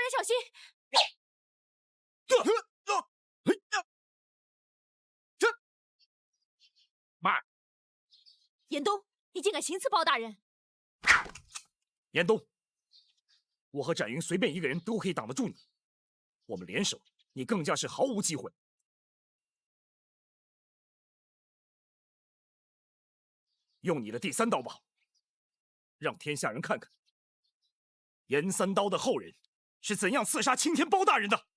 人小心！慢！严冬，你竟敢行刺包大人！严冬，我和展云随便一个人都可以挡得住你，我们联手，你更加是毫无机会。用你的第三刀吧，让天下人看看严三刀的后人是怎样刺杀青天包大人的。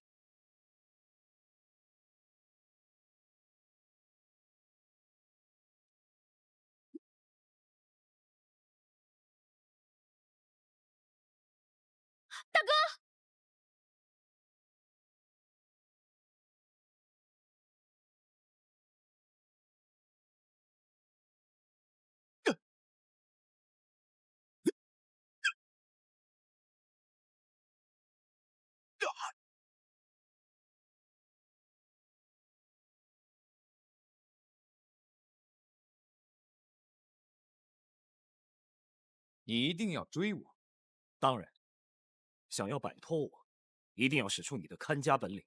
大哥！你一定要追我？当然，想要摆脱我，一定要使出你的看家本领。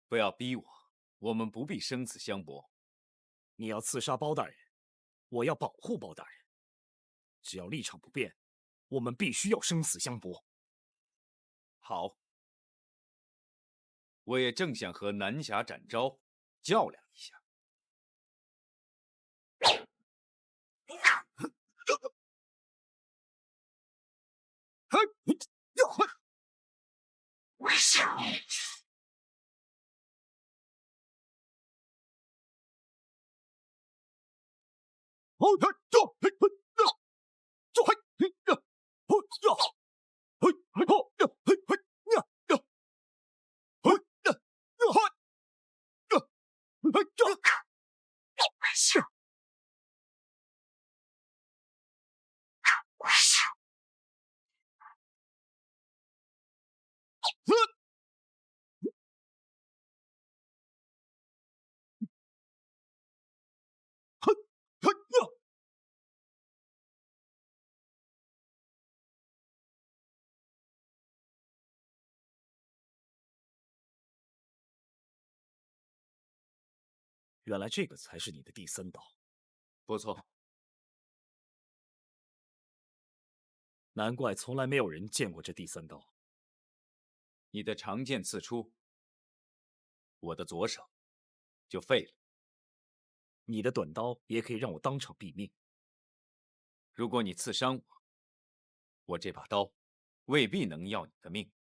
不要逼我，我们不必生死相搏。你要刺杀包大人，我要保护包大人。只要立场不变，我们必须要生死相搏。好，我也正想和南侠展昭较量一下。原来这个才是你的第三刀。不错，难怪从来没有人见过这第三刀。你的长剑刺出，我的左手就废了。你的短刀也可以让我当场毙命。如果你刺伤我，我这把刀未必能要你的命。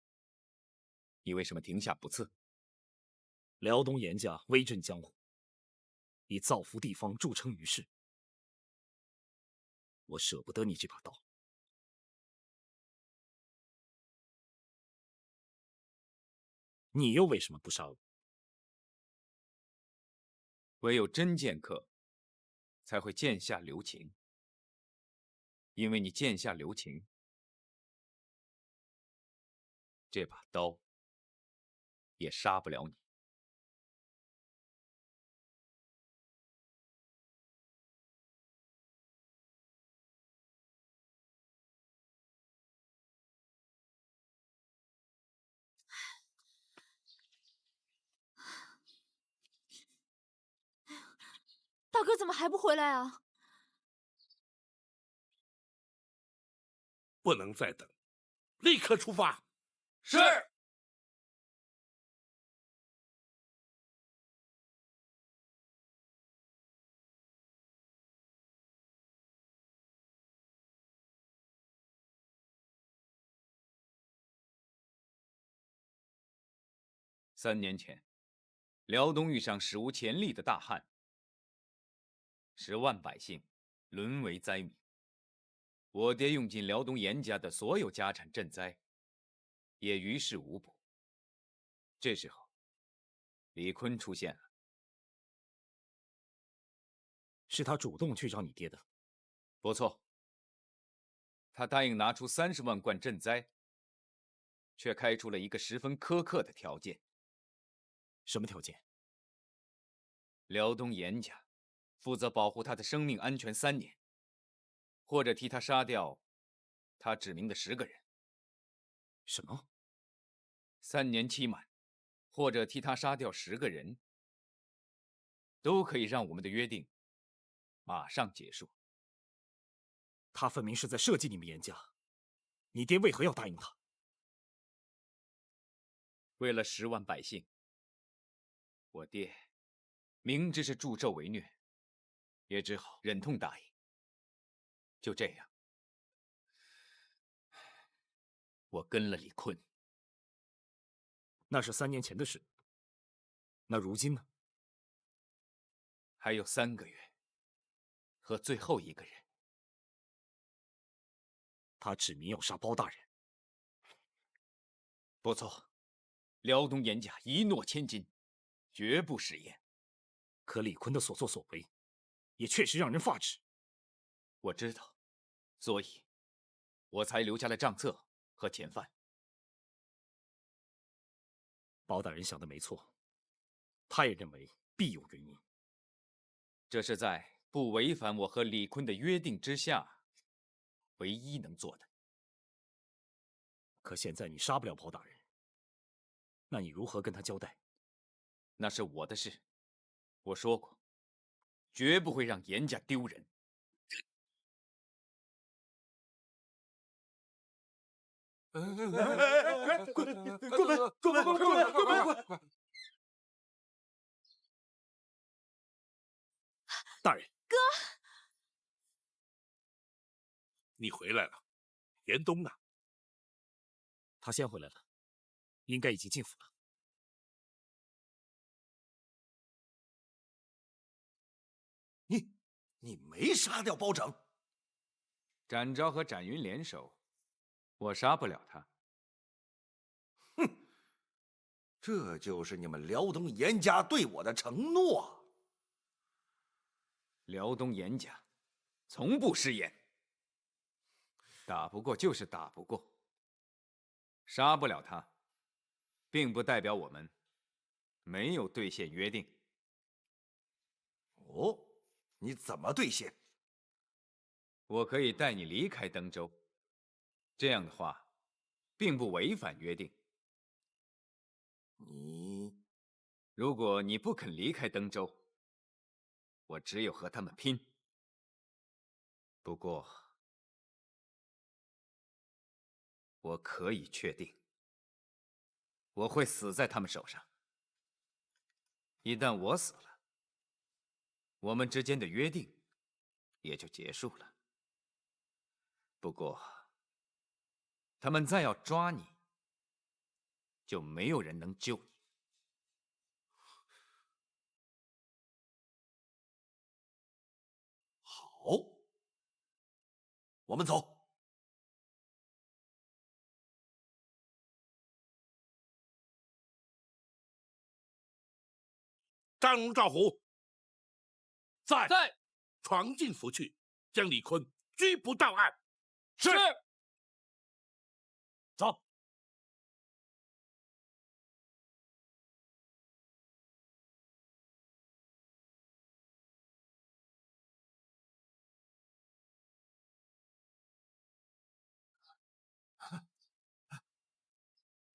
你为什么停下不刺？辽东严家威震江湖，以造福地方著称于世。我舍不得你这把刀。你又为什么不杀我？唯有真剑客才会剑下留情，因为你剑下留情，这把刀也杀不了你。大哥怎么还不回来啊？不能再等，立刻出发。是。3年前，辽东遇上史无前例的大旱，10万百姓沦为灾民。我爹用尽辽东严家的所有家产赈灾，也于事无补。这时候，李坤出现了。是他主动去找你爹的。不错，他答应拿出30万贯赈灾，却开出了一个十分苛刻的条件。什么条件？辽东严家负责保护他的生命安全3年，或者替他杀掉他指明的10个人。什么？ 3年期满，或者替他杀掉10个人，都可以让我们的约定马上结束。他分明是在设计你们严家，你爹为何要答应他？为了10万百姓，我爹明知是助纣为虐，也只好忍痛答应。就这样，我跟了李坤。那是3年前的事。那如今呢？还有3个月，和最后一个人。他指明要杀包大人。不错，辽东严家一诺千金，绝不食言。可李坤的所作所为，也确实让人发指。我知道，所以，我才留下了账册和钱饭。包大人想的没错，他也认为必有原因。这是在不违反我和李坤的约定之下，唯一能做的。可现在你杀不了包大人，那你如何跟他交代？那是我的事，我说过，绝不会让严家丢人。滚！大人，哥，你回来了，严冬呢？他先回来了，应该已经进府了。你没杀掉包拯？展昭和展云联手，我杀不了他。哼，这就是你们辽东严家对我的承诺。辽东严家从不食言，打不过就是打不过。杀不了他，并不代表我们没有兑现约定。哦，你怎么兑现？我可以带你离开登州，这样的话，并不违反约定。如果你不肯离开登州，我只有和他们拼。不过，我可以确定，我会死在他们手上。一旦我死了，我们之间的约定也就结束了。不过，他们再要抓你，就没有人能救你。好，我们走。张龙、赵虎在。闯进府去，将李坤拘捕到案。是。走。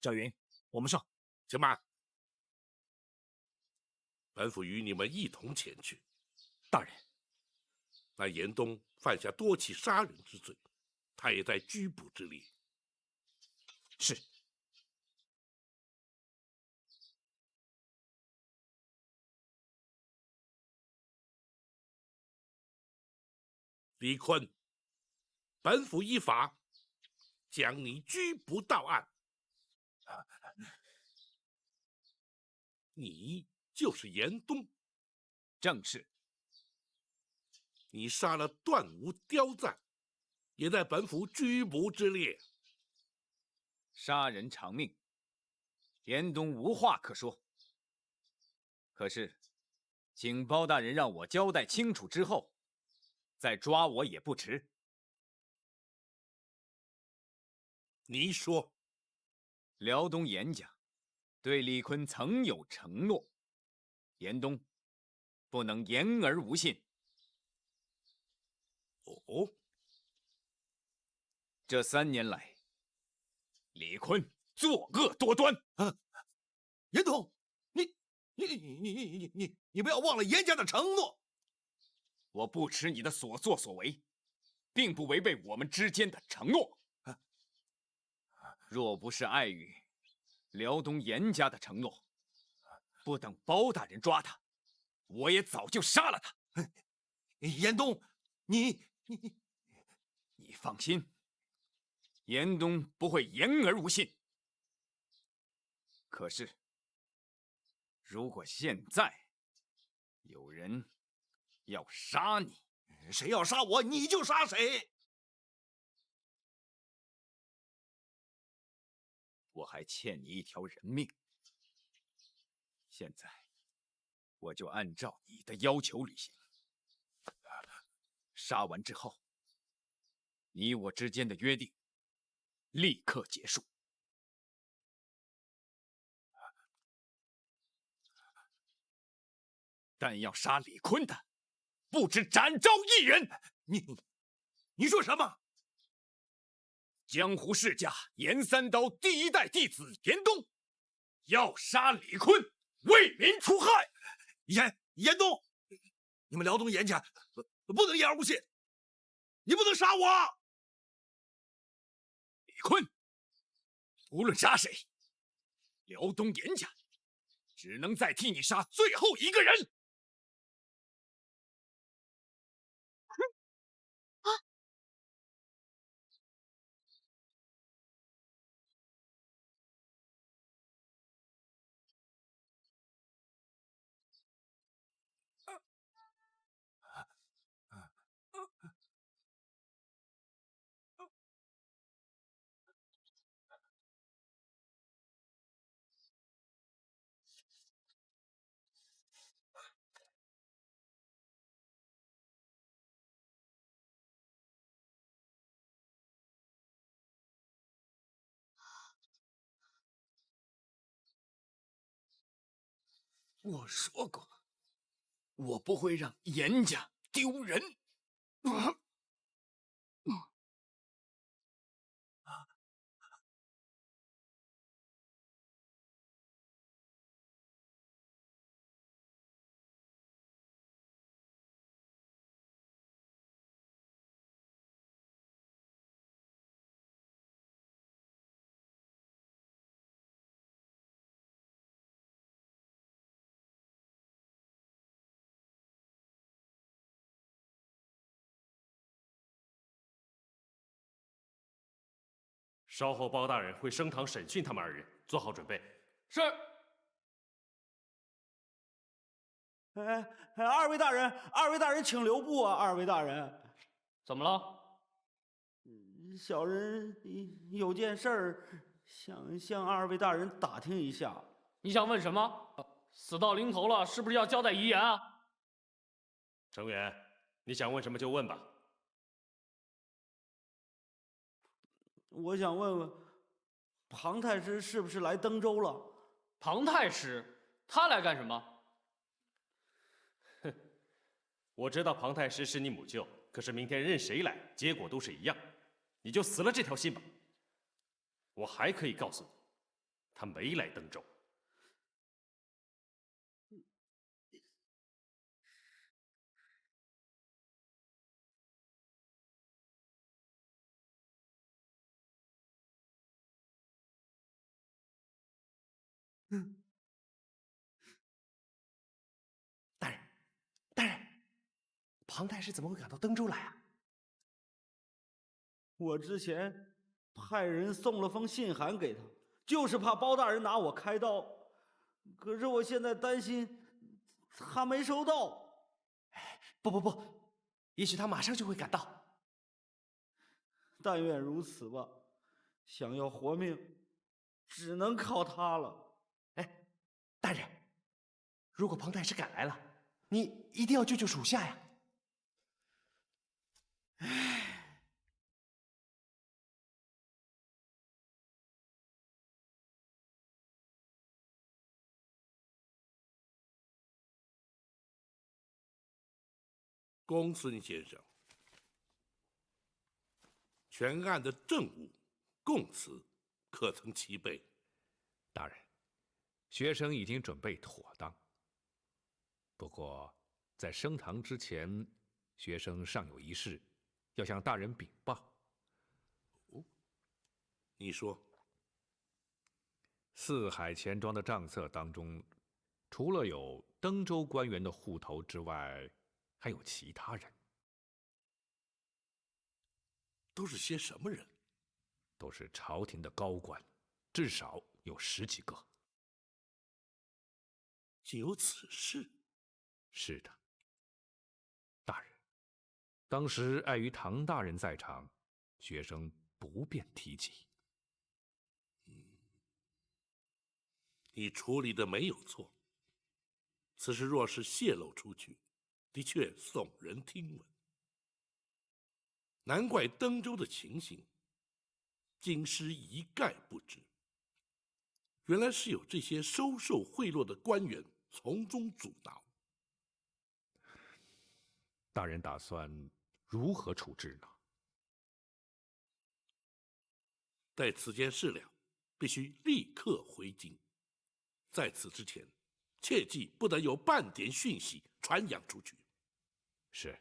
赵云，我们上。且慢，本府与你们一同前去。大人，那严冬犯下多起杀人之罪，他也在拘捕之列。是。李坤，本府依法将你拘捕到案。你就是严冬。正是。你杀了段武、刁赞，也在本府拘捕之列。杀人偿命，严冬无话可说。可是，请包大人让我交代清楚之后，再抓我也不迟。你说，辽东严家对李坤曾有承诺，严冬不能言而无信。哦，这3年来，李坤作恶多端。严冬，你不要忘了严家的承诺。我不耻你的所作所为，并不违背我们之间的承诺。若不是碍于辽东严家的承诺，不等包大人抓他，我也早就杀了他。严冬，你放心，严冬不会言而无信。可是，如果现在有人要杀你，谁要杀我，你就杀谁。我还欠你一条人命。现在，我就按照你的要求履行。杀完之后，你我之间的约定立刻结束。但要杀李坤的，不止展昭一人。你说什么？江湖世家严三刀第一代弟子严冬，要杀李坤，为民除害。严冬，你们辽东严家不能言而无信，你不能杀我。李坤，无论杀谁，辽东严家只能再替你杀最后一个人。我说过，我不会让严家丢人。稍后包大人会升堂审讯他们二人，做好准备。是。二位大人，请留步啊！二位大人，怎么了？小人有件事儿想向二位大人打听一下。你想问什么？死到临头了，是不是要交代遗言啊？程远，你想问什么就问吧。我想问问，庞太师是不是来登州了？庞太师，他来干什么？哼，我知道庞太师是你母舅，可是明天任谁来，结果都是一样，你就死了这条心吧。我还可以告诉你，他没来登州。大人，庞太师怎么会赶到登州来啊？我之前派人送了封信函给他，就是怕包大人拿我开刀。可是我现在担心他没收到。不，也许他马上就会赶到。但愿如此吧。想要活命，只能靠他了。哎，大人，如果庞太师赶来了，你一定要救救属下呀！公孙先生，全案的证物、供词可曾齐备？大人，学生已经准备妥当。不过，在升堂之前，学生尚有一事要向大人禀报。你说。四海钱庄的账册当中，除了有登州官员的户头之外，还有其他人。都是些什么人？都是朝廷的高官，至少有10几个。竟有此事？是的，大人。当时碍于唐大人在场，学生不便提及。你处理的没有错。此事若是泄露出去，的确耸人听闻。难怪登州的情形，京师一概不知。原来是有这些收受贿赂的官员从中阻挠。大人打算如何处置呢？待此件事了，必须立刻回京。在此之前，切记不得有半点讯息传扬出去。是，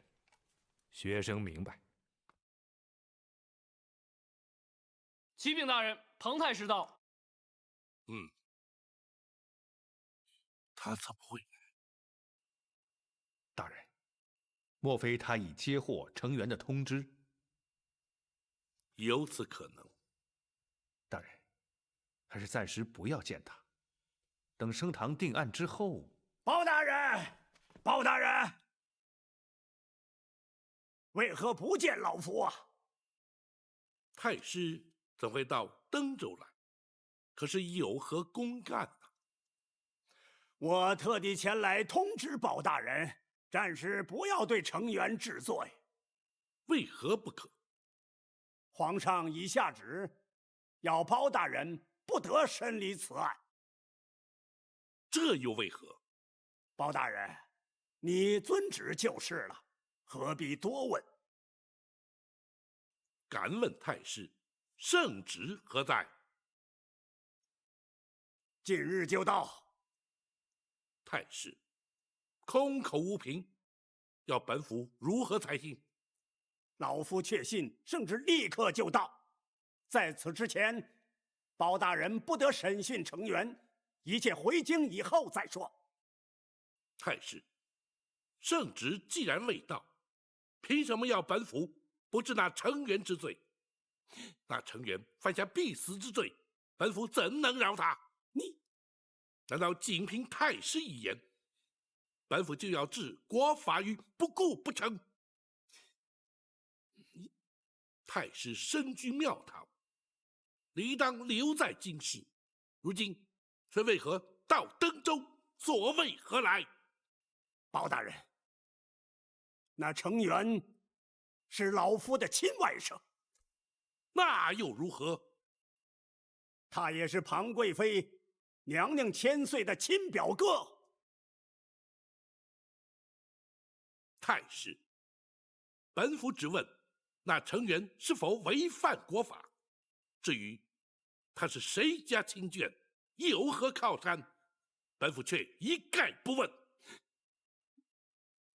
学生明白。启禀大人，彭太师到。他怎么会？大人，莫非他已接获成员的通知？有此可能。大人，还是暂时不要见他，等升堂定案之后。包大人，包大人，为何不见老夫啊？太师怎会到登州来？可是有何公干呢？我特地前来通知包大人，暂时不要对成员治罪。为何不可？皇上已下旨，要包大人不得审理此案。这又为何？包大人，你遵旨就是了，何必多问？敢问太师，圣旨何在？近日就到。太师，空口无凭，要本府如何才行？老夫确信圣旨立刻就到。在此之前，包大人不得审讯成员，一切回京以后再说。太师，圣旨既然未到，凭什么要本府不治那成员之罪？那成员犯下必死之罪，本府怎能饶他？难道仅凭太师一言，本府就要置国法于不顾不成？太师身居庙堂，理当留在京师，如今却为何到登州？所谓何来？包大人，那成员是老夫的亲外甥，那又如何？他也是庞贵妃娘娘千岁的亲表哥。太师，本府只问那成员是否违反国法，至于他是谁家亲眷，有何靠山，本府却一概不问。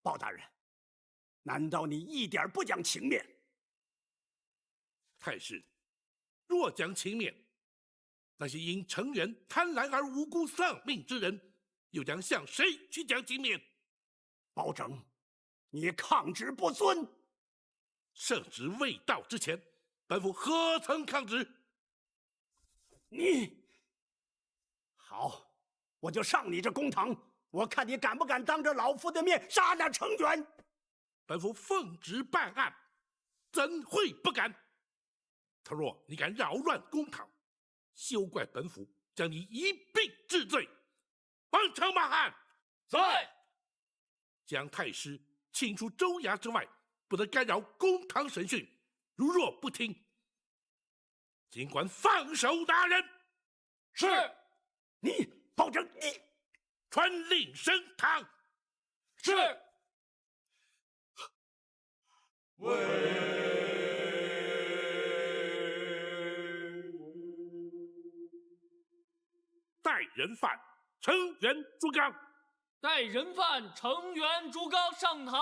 包大人，难道你一点不讲情面？太师，若讲情面，那些因成员贪婪而无辜丧命之人，又将向谁去讲情面？包拯，你抗旨不遵！圣旨未到之前，本府何曾抗旨？你好，我就上你这公堂，我看你敢不敢当着老夫的面杀那成员？本府奉旨办案，怎会不敢？他若你敢扰乱公堂，休怪本府将你一并治罪。王承马汉在，将太师请出州衙之外，不得干扰公堂审讯。如若不听，尽管放手打人。是。你包拯，你传令升堂。是。人犯成员朱刚。带人犯成员朱刚上堂。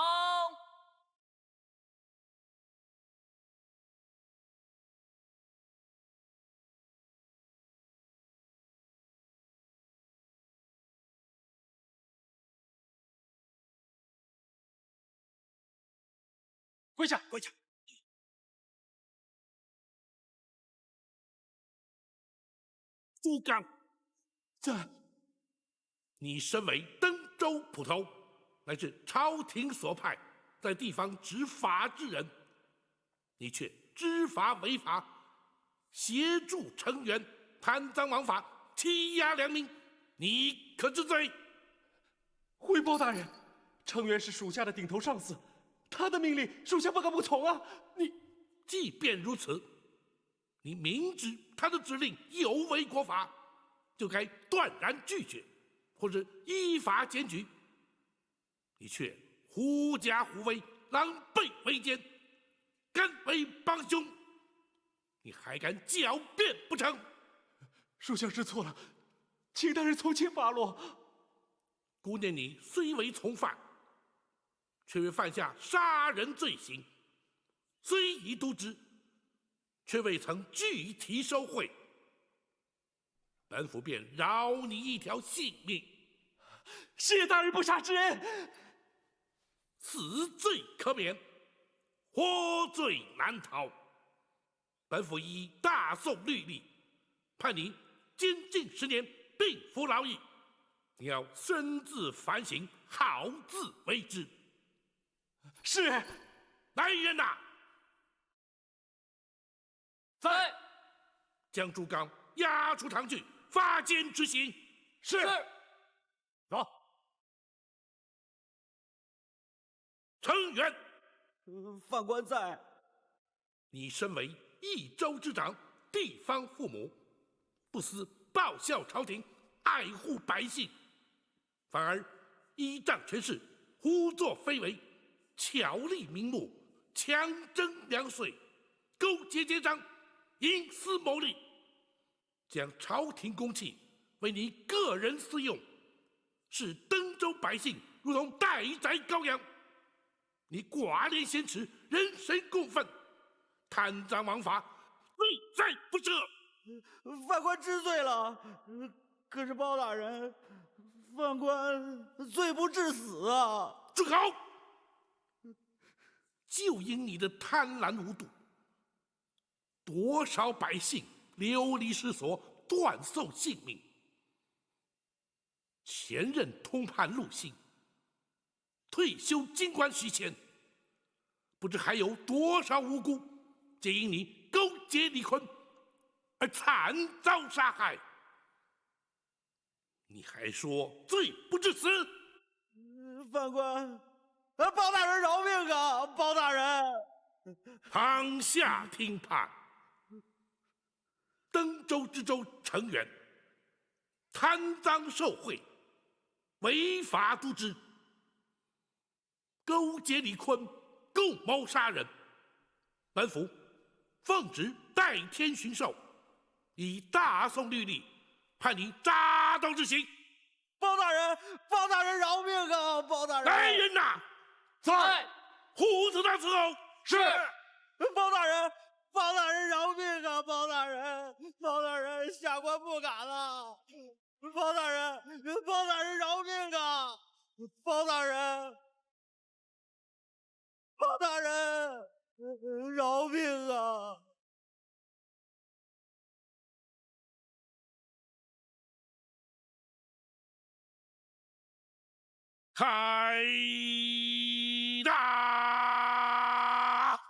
跪下！跪下！朱刚，这你身为登州捕头，乃是朝廷所派在地方执法之人，你却知法违法，协助成员贪赃枉法，欺压良民，你可知罪？回报大人，成员是属下的顶头上司，他的命令属下不敢不从啊！你即便如此，你明知他的指令有违国法，就该断然拒绝，或者依法检举。你却狐假虎威，狼狈为奸，敢为帮凶，你还敢狡辩不成？属下知错了，请大人从轻发落。姑念你虽为从犯，却未犯下杀人罪行，虽已渎职，却未曾具体受贿，本府便饶你一条性命。谢大人不杀之恩。死罪可免，活罪难逃。本府依大宋律例，判你监禁10年，并服劳役。你要深自反省，好自为之。是。来人呐！在。将朱刚押出堂去，发监执行。是。走。成员，犯官在。你身为一州之长，地方父母，不思报效朝廷，爱护百姓，反而依仗权势，胡作非为，巧立名目，强征粮税，勾结奸商，营私谋利，将朝廷公器为你个人私用，视登州百姓如同待宰羔羊。你寡廉鲜耻，人神共愤，贪赃枉法，罪在不赦。犯官知罪了，可是包大人，犯官罪不至死啊！住口！就因你的贪婪无度，多少百姓流离失所，断送性命。前任通判陆信，退休京官许谦，不知还有多少无辜，皆因你勾结李坤而惨遭杀害。你还说罪不至死？犯官，包大人饶命啊！包大人，堂下听判。登州知州成员贪赃受贿，违法渎职，勾结李坤，共谋杀人。本府奉旨代天巡狩，以大宋律例判你扎刀执行。包大人，包大人饶命啊！包大人，来人呐！在。胡子大伺候。是。包大人，包大人饶命啊！包大人，包大人，下官不敢了。包大人，包大人饶命啊！包大人，包大人，饶命啊！开打！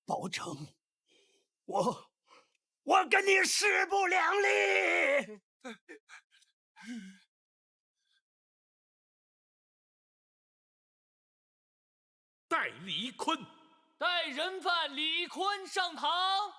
包拯，我跟你势不两立。待李坤带人犯李坤上堂。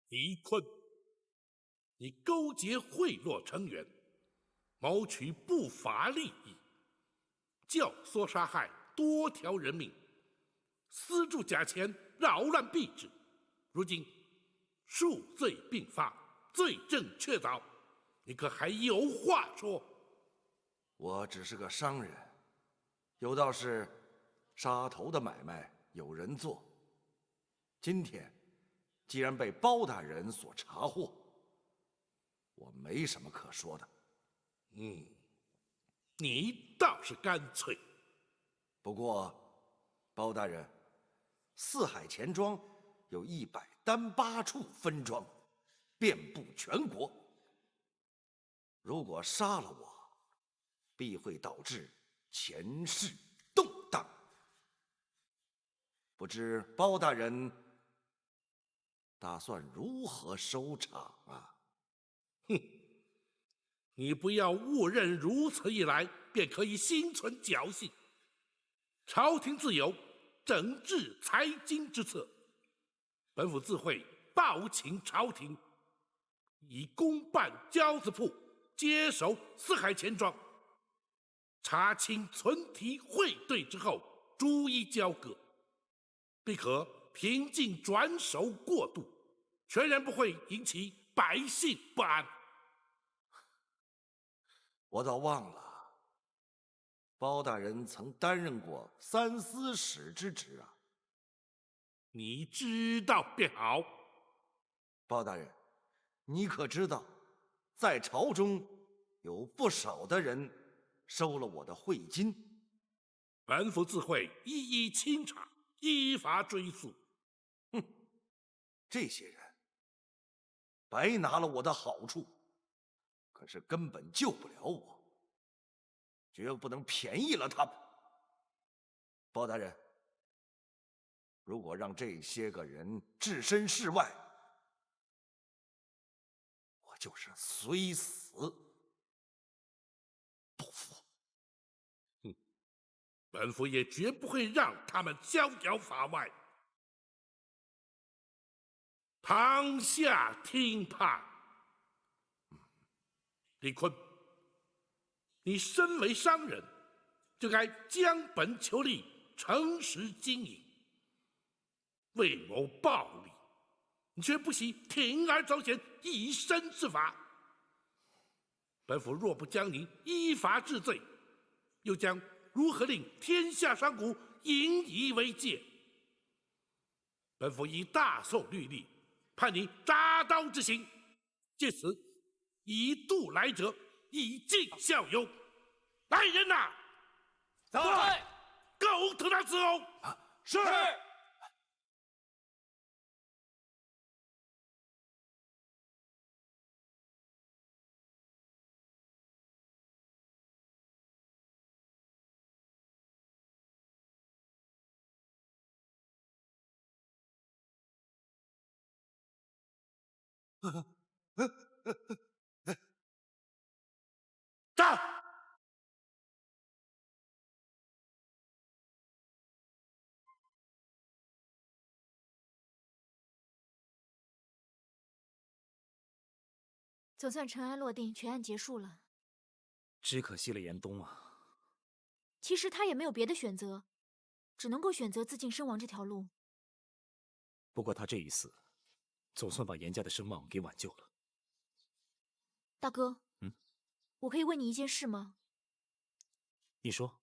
李坤，你勾结贿赂成员，谋取不法利益，教唆杀害多条人命，私铸假钱，扰乱币制。如今数罪并罚，罪证确凿，你可还有话说？我只是个商人，有道是杀头的买卖有人做。今天既然被包大人所查获，我没什么可说的。你倒是干脆。不过，包大人，四海钱庄有108处分庄，遍布全国。如果杀了我，必会导致前世动荡。不知包大人打算如何收场啊？你不要误认如此一来便可以心存侥幸。朝廷自有整治财经之策，本府自会报请朝廷，以公办交子铺接手四海钱庄，查清存题汇兑之后，逐一交割，必可平静转手过渡，全然不会引起百姓不安。我倒忘了，包大人曾担任过三司使之职啊。你知道便好。包大人，你可知道，在朝中有不少的人收了我的贿金？本府自会一一清查，依法追诉。这些人白拿了我的好处，可是根本救不了我，绝不能便宜了他们。包大人，如果让这些个人置身事外，我就是虽死不服。本府也绝不会让他们逍遥法外。堂下听判。李坤，你身为商人，就该将本求利，诚实经营。为谋暴利，你却不惜铤而走险，以身试法。本府若不将你依法治罪，又将如何令天下商贾引以为戒？本府以大宋律例判你铡刀之刑，借此以度来者，以儆效尤。来人呐！在。狗头他伺候。是。站！总算尘埃落定，全案结束了。只可惜了严冬啊。其实他也没有别的选择，只能够选择自尽身亡这条路。不过他这一死，总算把严家的声望给挽救了。大哥，我可以问你一件事吗？你说。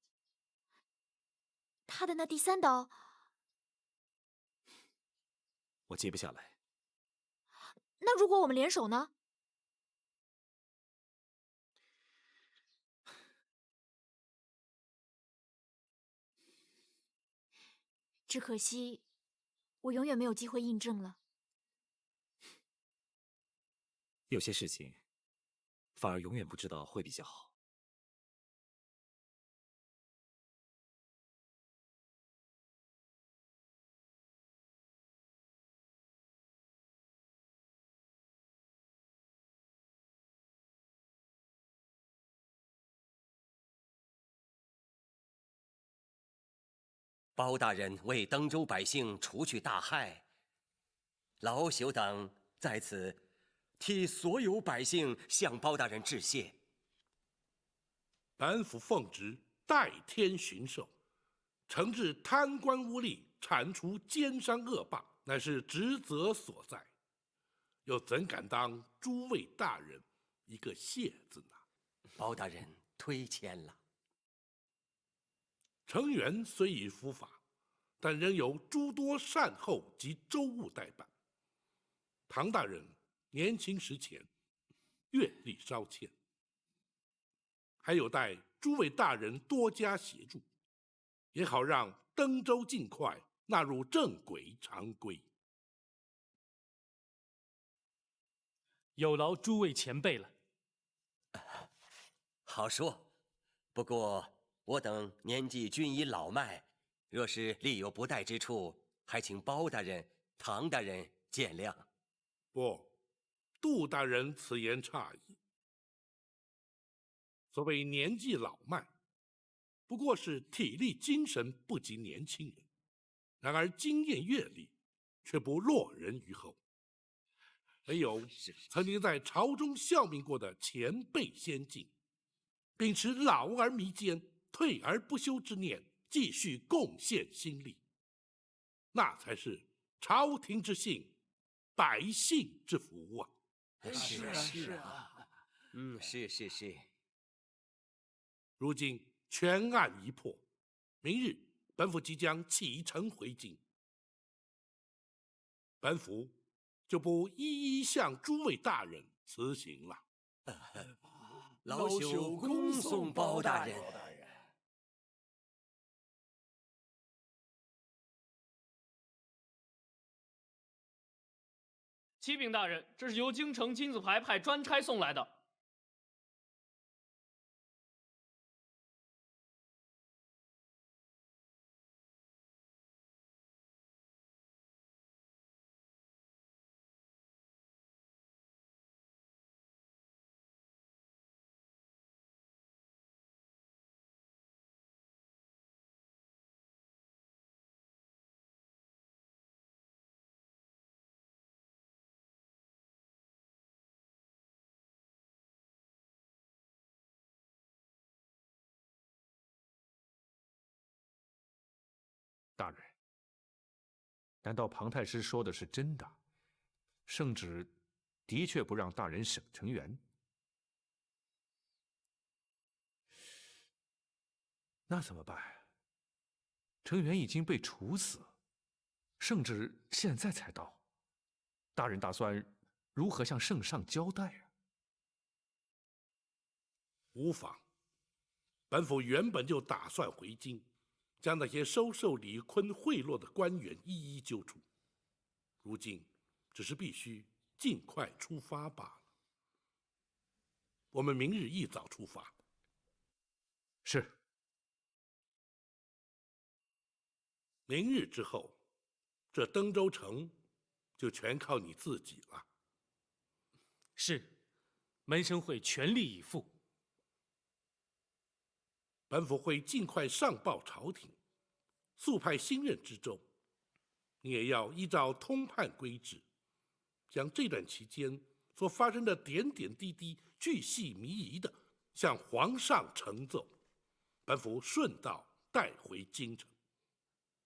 他的那第三刀，我接不下来。那如果我们联手呢？只可惜，我永远没有机会印证了。有些事情反而永远不知道会比较好。包大人为登州百姓除去大害，老朽党在此替所有百姓向包大人致谢。本府奉旨代天巡狩，惩治贪官污吏，铲除奸商恶霸，乃是职责所在，又怎敢当诸位大人一个谢字呢？包大人推谦了。程元虽已伏法，但仍有诸多善后及州务待办。唐大人年轻时浅，阅历稍欠，还有待诸位大人多加协助，也好让登州尽快纳入正轨常规。有劳诸位前辈了。好说，不过我等年纪均已老迈，若是力有不逮之处，还请包大人、唐大人见谅。不，杜大人此言差矣。所谓年纪老迈，不过是体力精神不及年轻人，然而经验阅历却不落人于后。唯有曾经在朝中效命过的前辈先进，秉持老而弥坚、退而不休之念，继续贡献心力，那才是朝廷之幸，百姓之福啊！是啊，是。如今全案已破，明日本府即将启程回京，本府就不一一向诸位大人辞行了。老朽恭送包大人。启禀大人，这是由京城金字牌派专差送来的。大人，难道庞太师说的是真的？圣旨的确不让大人审程元？那怎么办？程元已经被处死，圣旨现在才到，大人打算如何向圣上交代啊？无妨，本府原本就打算回京，将那些收受李坤贿赂的官员一一揪出，如今只是必须尽快出发罢了。我们明日一早出发。是。明日之后，这登州城就全靠你自己了。是，门生会全力以赴。本府会尽快上报朝廷，速派新任知州。你也要依照通判规制，将这段期间所发生的点点滴滴巨细靡遗的向皇上呈奏，本府顺道带回京城。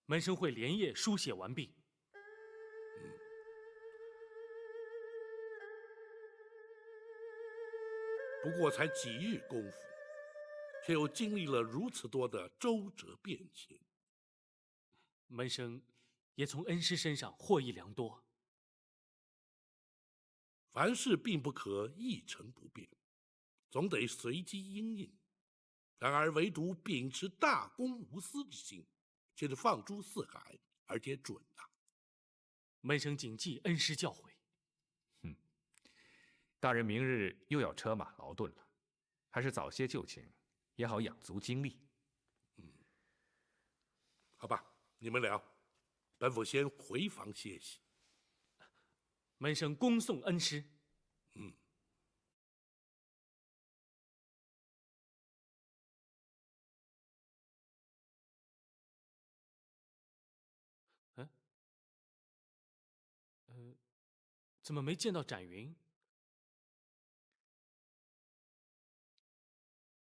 门生会连夜书写完毕。不过才几日功夫，却又经历了如此多的周折变迁。门生也从恩师身上获益良多。凡事并不可一成不变，总得随机因应。然而唯独秉持大公无私之心，却是放诸四海，而且准啊！门生谨记恩师教诲。大人明日又要车马劳顿了，还是早些就寝，也好养足精力。好吧，你们聊，本府先回房歇息。门生恭送恩师。怎么没见到展云？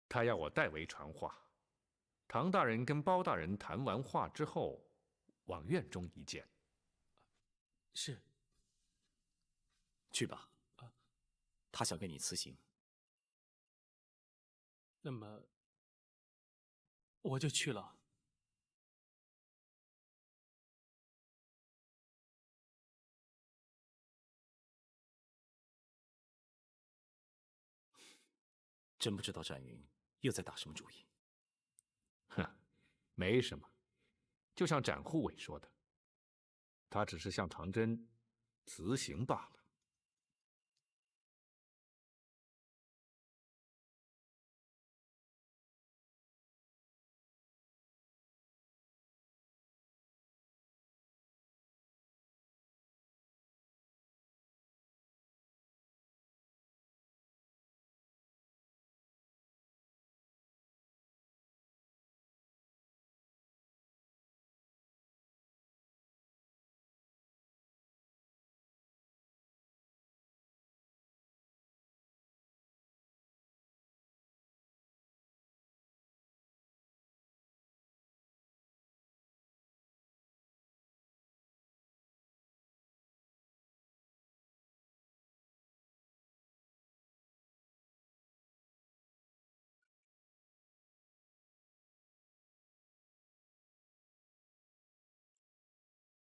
他要我代为传话。唐大人跟包大人谈完话之后，往院中一见。是。去吧，他想跟你辞行。那么，我就去了。真不知道展云又在打什么主意。哼，没什么，就像展护卫说的，他只是向长征辞行罢了。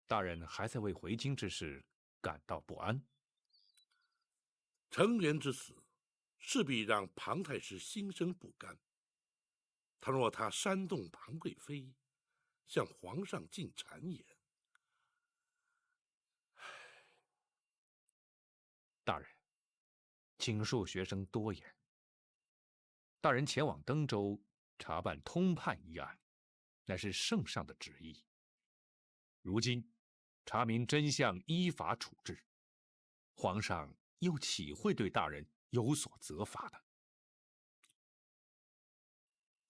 大人还在为回京之事感到不安。程元之死，势必让庞太师心生不甘。倘若他煽动庞贵妃，向皇上进谗言，大人，请恕学生多言。大人前往登州查办通判一案，乃是圣上的旨意。如今查明真相，依法处置，皇上又岂会对大人有所责罚的？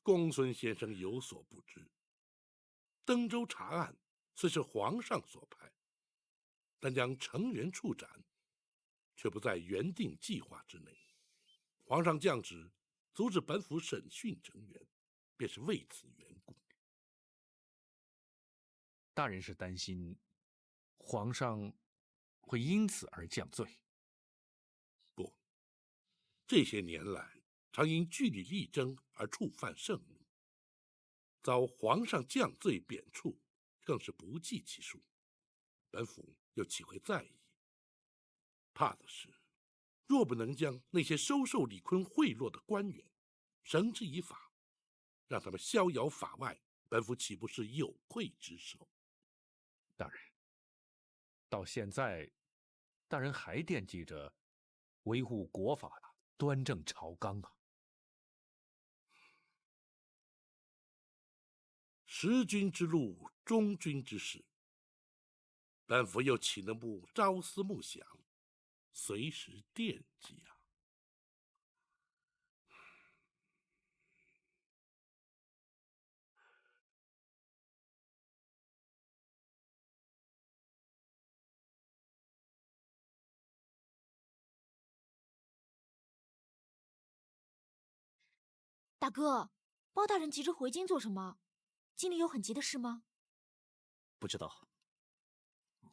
公孙先生有所不知，登州查案虽是皇上所派，但将程元处斩，却不在原定计划之内。皇上降旨阻止本府审讯程元，便是为此缘故。大人是担心皇上会因此而降罪？不，这些年来常因据理力争而触犯圣怒，遭皇上降罪贬黜，更是不计其数。本府又岂会在意？怕的是，若不能将那些收受李坤贿赂的官员绳之以法，让他们逍遥法外，本府岂不是有愧之首？大人，到现在，大人还惦记着维护国法，端正朝纲啊！识君之路，忠君之事，本府又岂能不朝思暮想，随时惦记啊？大哥，包大人急着回京做什么？京里有很急的事吗？不知道，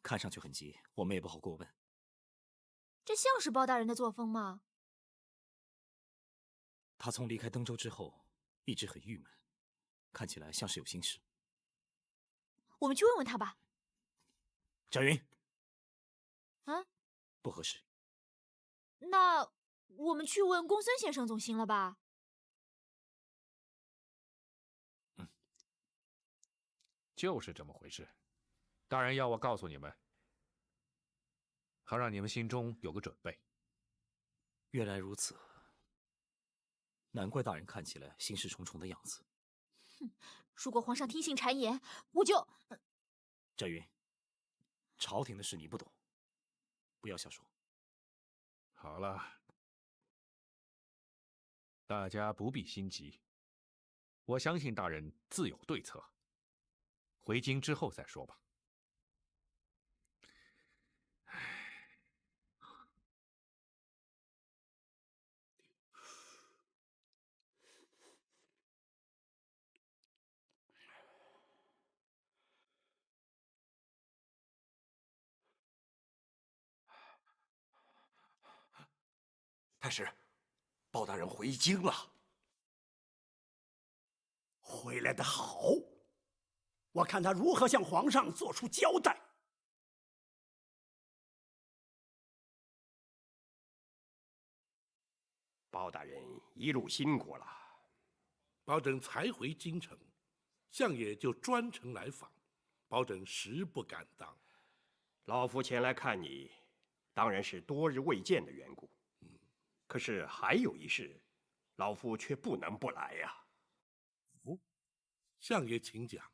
看上去很急，我们也不好过问。这像是包大人的作风吗？他从离开登州之后，一直很郁闷，看起来像是有心事。我们去问问他吧。展云，啊，不合适。那我们去问公孙先生总行了吧？就是这么回事。大人要我告诉你们，好让你们心中有个准备。原来如此，难怪大人看起来心事重重的样子。如果皇上听信谗言，我就……翟云，朝廷的事你不懂，不要瞎说。好了，大家不必心急，我相信大人自有对策。回京之后再说吧。太师，包大人回京了。回来的好，我看他如何向皇上做出交代。包大人一路辛苦了。包拯才回京城，相爷就专程来访，包拯实不敢当。老夫前来看你，当然是多日未见的缘故。可是还有一事，老夫却不能不来呀。相爷请讲。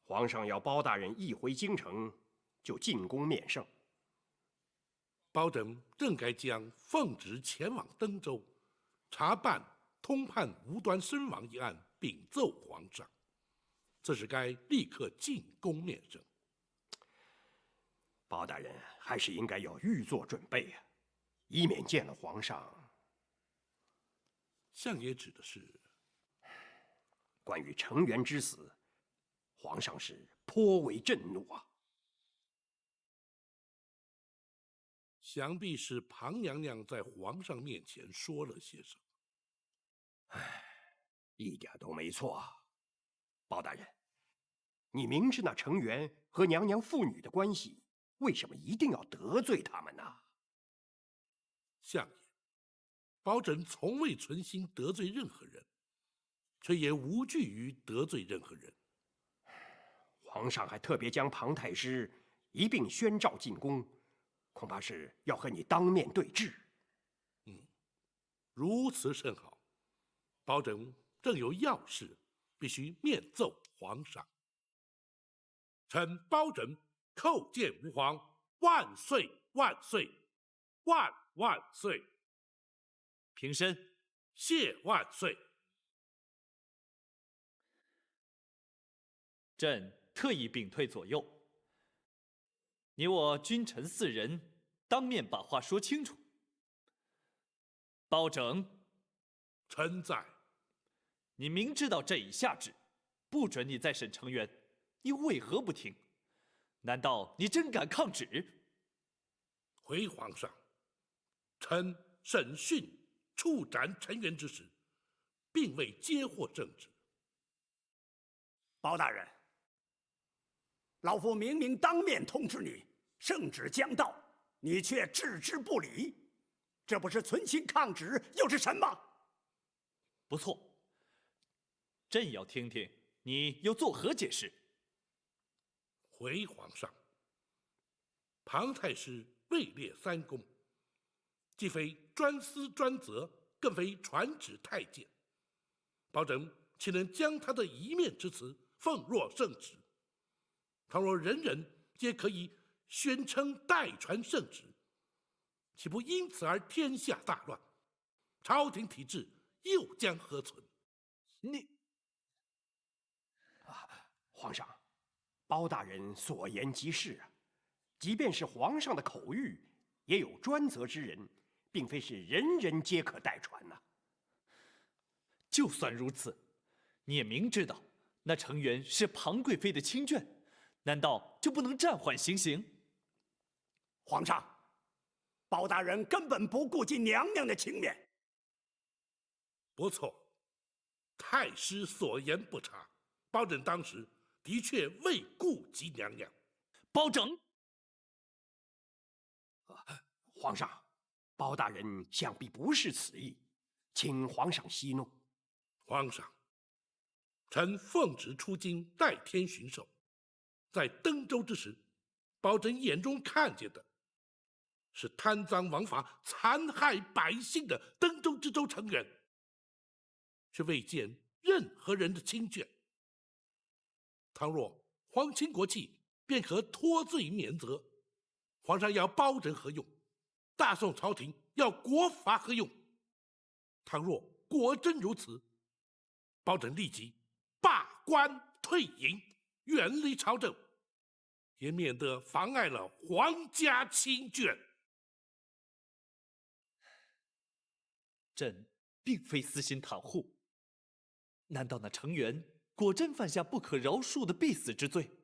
皇上要包大人一回京城就进宫面圣。包拯正该将奉旨前往登州，查办通判无端身亡一案，禀奏皇上。这是该立刻进宫面圣。包大人还是应该要预做准备呀，以免见了皇上。相爷指的是关于程元之死，皇上是颇为震怒啊。想必是庞娘娘在皇上面前说了些什么。一点都没错啊，包大人，你明知那程元和娘娘父女的关系，为什么一定要得罪他们呢？相爷，包拯从未存心得罪任何人，却也无惧于得罪任何人。皇上还特别将庞太师一并宣召进宫，恐怕是要和你当面对质。如此甚好。包拯正有要事，必须面奏皇上。臣包拯叩见吾皇，万岁万岁万万岁！平身，谢万岁。朕特意屏退左右，你我君臣四人当面把话说清楚。包拯，臣在。你明知道朕已下旨，不准你再审程元，你为何不听？难道你真敢抗旨？回皇上，臣审讯处斩程元之时，并未接获圣旨。包大人，老夫明明当面通知你，圣旨将到，你却置之不理，这不是存心抗旨，又是什么？不错，朕要听听你又作何解释。回皇上，庞太师位列三公，既非专司专责，更非传旨太监，包拯岂能将他的一面之词奉若圣旨？倘若人人皆可以宣称代传圣旨，岂不因此而天下大乱？朝廷体制又将何存？皇上，包大人所言极是啊。即便是皇上的口谕，也有专责之人，并非是人人皆可代传呐。就算如此，你也明知道那程元是庞贵妃的亲眷，难道就不能暂缓行刑？皇上，包大人根本不顾及娘娘的情面。不错，太师所言不差，包拯当时的确未顾及娘娘。包拯，皇上，包大人想必不是此意，请皇上息怒。皇上，臣奉旨出京代天巡狩，在登州之时，包拯眼中看见的是贪赃枉法、残害百姓的登州知州成员，却未见任何人的亲眷。倘若皇亲国戚，便可脱罪免责。皇上要包拯何用？大宋朝廷要国法何用？倘若果真如此，包拯立即罢官退隐，远离朝政，也免得妨碍了皇家亲眷。朕并非私心袒护，难道那成员果真犯下不可饶恕的必死之罪？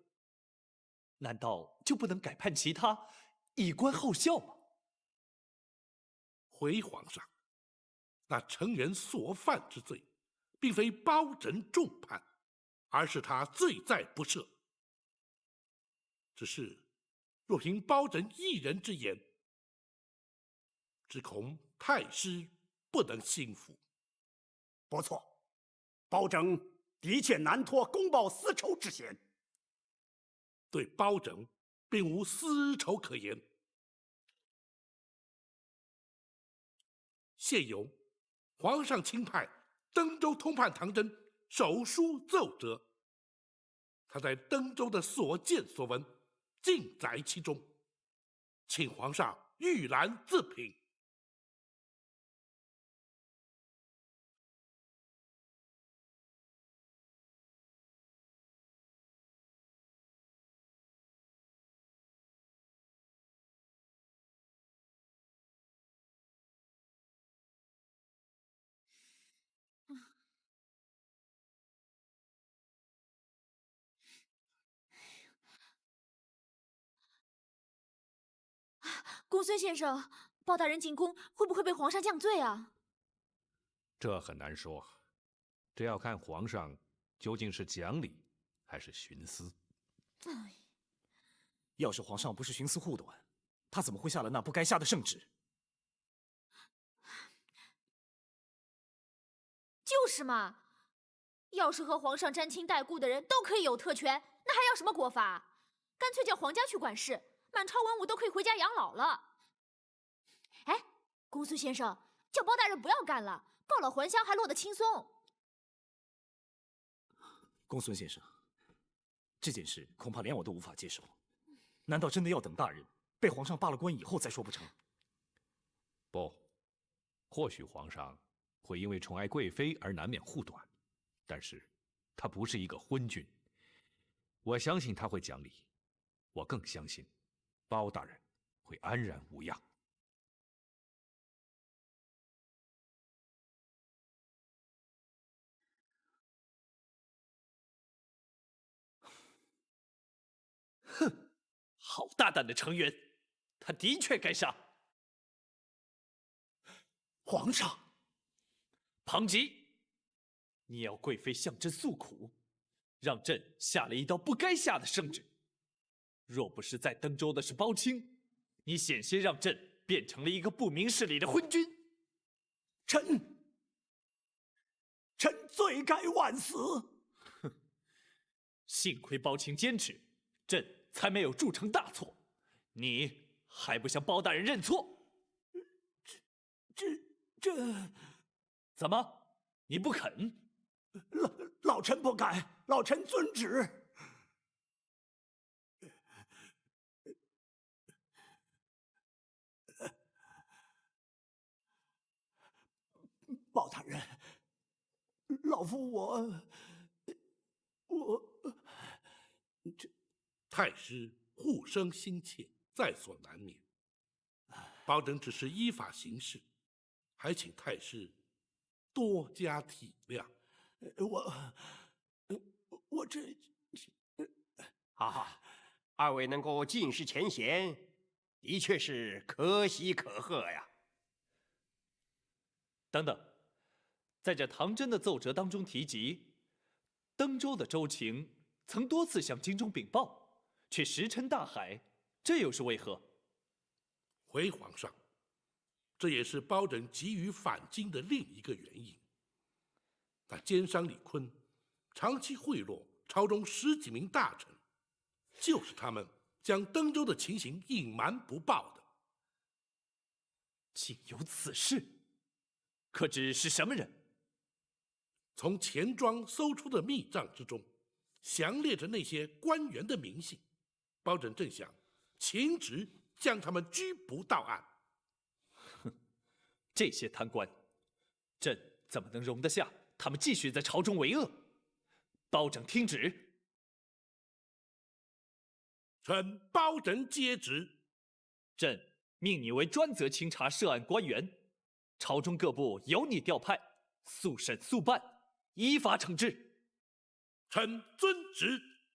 难道就不能改判其他，以观后效吗？回皇上，那成员所犯之罪，并非包拯重判，而是他罪在不赦。只是若凭包拯一人之言，只恐太师不能心服。不错，包拯的确难脱公报私仇之嫌。对包拯并无私仇可言。现有皇上钦派登州通判唐真手书奏折，他在登州的所见所闻尽载其中，请皇上御览自评。公孙先生，包大人进宫会不会被皇上降罪啊？这很难说，这要看皇上究竟是讲理还是徇私。要是皇上不是徇私护短，他怎么会下了那不该下的圣旨？就是嘛，要是和皇上沾亲带故的人都可以有特权，那还要什么国法？干脆叫皇家去管事，满朝文武都可以回家养老了。哎，公孙先生，叫包大人不要干了，告老还乡还落得轻松。公孙先生，这件事恐怕连我都无法接受。难道真的要等大人被皇上罢了官以后再说不成？不，或许皇上会因为宠爱贵妃而难免护短，但是他不是一个昏君。我相信他会讲理，我更相信包大人会安然无恙。哼，好大胆的成员，他的确该杀。皇上，庞吉，你要贵妃向朕诉苦，让朕下了一道不该下的圣旨。若不是在登州的是包青，你险些让朕变成了一个不明事理的昏君。臣罪该万死。哼，幸亏包青坚持，朕才没有铸成大错。你还不向包大人认错？这怎么？你不肯？老臣不敢，老臣遵旨。包大人，老夫我太师护生心切，在所难免。包拯只是依法行事，还请太师多加体谅。我这……哈哈，二位能够尽释前嫌，的确是可喜可贺呀。等等，在这唐真的奏折当中提及，登州的州情曾多次向京中禀报，却石沉大海，这又是为何？回皇上，这也是包拯急于返京的另一个原因。那奸商李坤长期贿赂朝中10几名大臣，就是他们将登州的情形隐瞒不报的。竟有此事，可知是什么人？从钱庄搜出的密账之中，详列着那些官员的名姓。包拯正想请旨将他们拘捕到案。这些贪官，朕怎么能容得下他们继续在朝中为恶？包拯听旨。臣包拯接旨。朕命你为专责清查涉案官员，朝中各部由你调派，速审速办，依法惩治。臣遵旨。